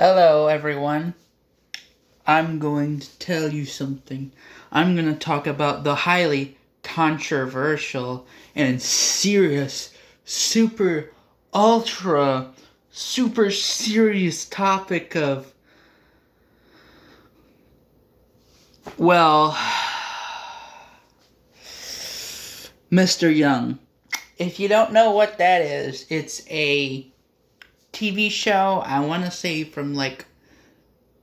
Hello, everyone. I'm going to tell you something. I'm going to talk about the highly controversial and serious, super serious topic of, well, Mr. Young. If you don't know what that is, it's a TV show, I want to say from like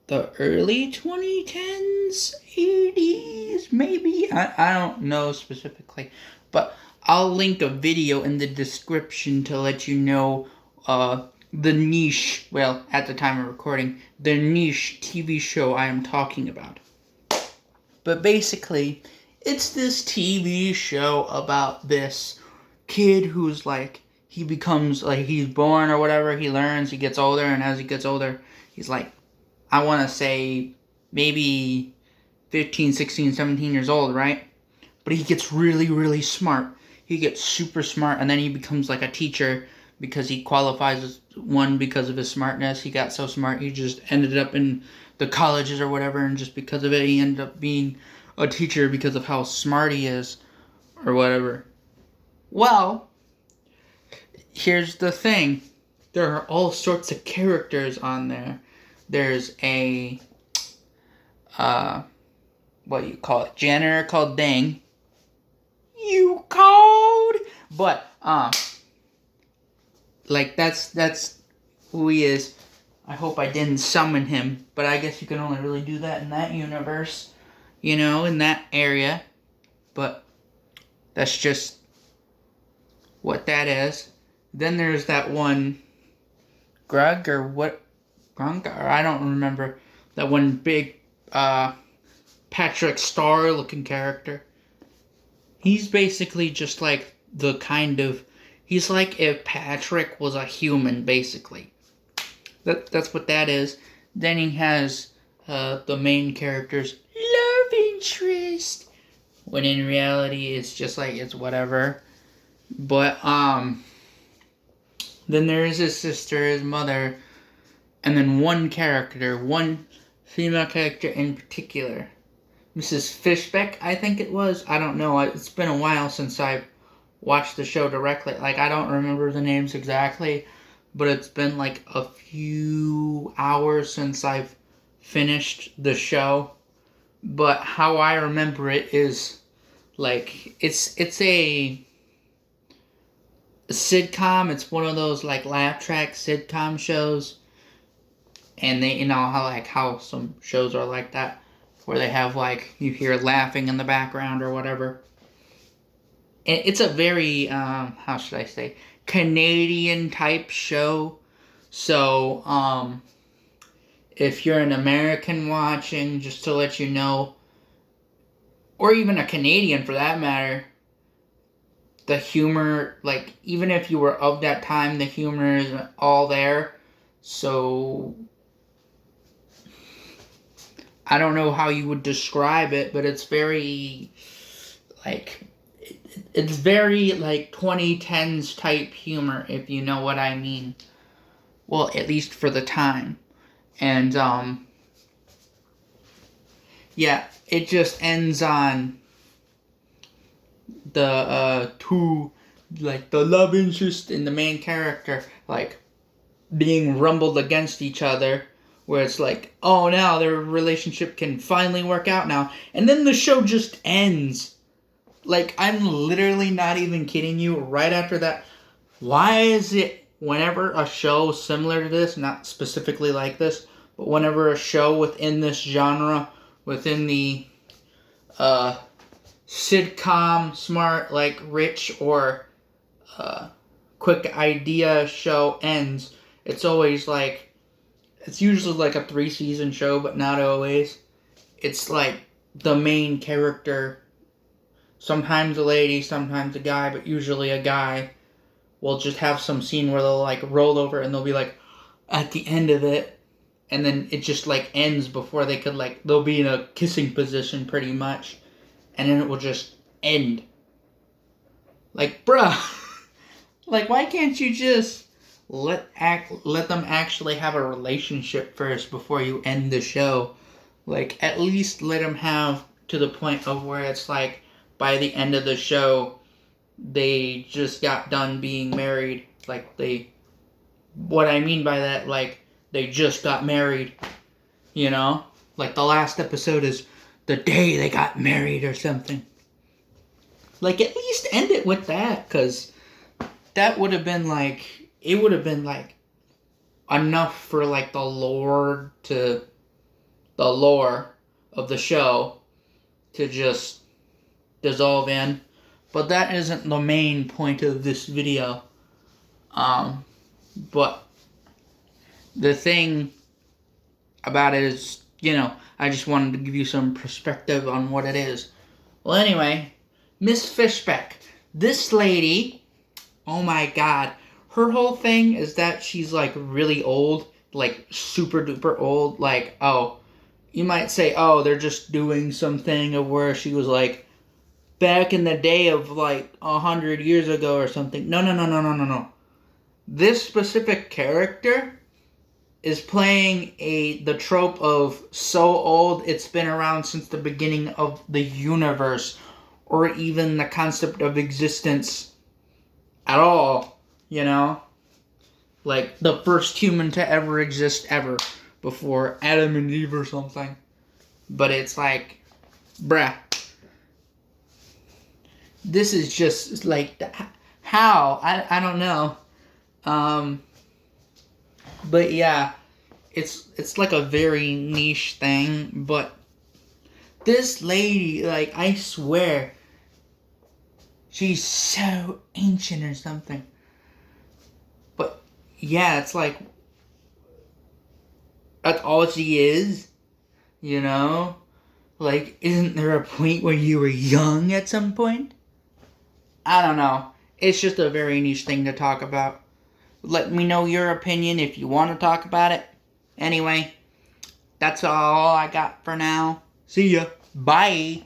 the early 2010s, 80s, maybe? I don't know specifically. But I'll link a video in the description to let you know the niche, well, at the time of recording, the niche TV show I am talking about. But basically, it's this TV show about this kid who's like, he becomes, like, he's born or whatever, he learns, he gets older, and as he gets older, he's like, I want to say maybe 15, 16, 17 years old, right? But he gets really, really smart. He gets super smart, and then he becomes like a teacher because he qualifies as one because of his smartness. He got so smart, he just ended up in the colleges or whatever, and just because of it, he ended up being a teacher because of how smart he is or whatever. Well, here's the thing. There are all sorts of characters on there. There's a, what do you call it? Janitor called Dang. You called? But, like, that's who he is. I hope I didn't summon him, but I guess you can only really do that in that universe, in that area. But that's just what that is. Then there's that one Grug or what? Grunk? Or I don't remember. That one big Patrick Star looking character. He's basically just like the kind of, he's like if Patrick was a human, basically. That's what that is. Then he has the main character's love interest, when in reality it's just like, it's whatever. But then there is his sister, his mother, and then one female character in particular. Mrs. Fishbeck, I think it was. I don't know. It's been a while since I've watched the show directly. Like, I don't remember the names exactly, but it's been like a few hours since I've finished the show. But how I remember it is, like, it's a sitcom. It's one of those, like, laugh track sitcom shows. And they, how some shows are like that, where they have, like, you hear laughing in the background or whatever. And it's a very, how should I say, Canadian type show. So, if you're an American watching, just to let you know, or even a Canadian for that matter, the humor, like, even if you were of that time, the humor is all there. So I don't know how you would describe it, but it's very, like, it's very, like, 2010s type humor, if you know what I mean. Well, at least for the time. And, yeah, it just ends on the, two, like, the love interest and the main character, like, being rumbled against each other, where it's like, oh, now their relationship can finally work out now. And then the show just ends. Like, I'm literally not even kidding you. Right after that, why is it whenever a show similar to this, not specifically like this, but whenever a show within this genre, within the sitcom, smart, like, rich, or quick idea show ends, it's always like, it's usually like a 3-season show, but not always. It's like the main character, sometimes a lady, sometimes a guy, but usually a guy, will just have some scene where they'll, like, roll over and they'll be like, at the end of it, and then it just, like, ends before they could, like, they'll be in a kissing position pretty much, and then it will just end. Like, bruh, like, why can't you just let them actually have a relationship first before you end the show. Like, at least let them have to the point of where it's like, by the end of the show, they just got done being married. Like, what I mean by that, like, they just got married, you know? Like, the last episode is the day they got married or something. Like, at least end it with that, because that would have been, like, it would have been, like, enough for, like, the lore of the show to just dissolve in. But that isn't the main point of this video. But the thing about it is, I just wanted to give you some perspective on what it is. Well, anyway, Miss Fishbeck. This lady, oh my god, her whole thing is that she's, like, really old, like, super duper old. Like, oh, you might say, oh, they're just doing something of where she was, like, back in the day of, like, 100 years ago or something. No. This specific character is playing the trope of so old it's been around since the beginning of the universe, or even the concept of existence at all, Like, the first human to ever exist ever, before Adam and Eve or something. But it's like, bruh. This is just, like, how? I don't know. But yeah, it's like a very niche thing, but this lady, like, I swear, she's so ancient or something. But yeah, it's like, that's all she is, Like, isn't there a point where you were young at some point? I don't know. It's just a very niche thing to talk about. Let me know your opinion if you want to talk about it. Anyway, that's all I got for now. See ya. Bye.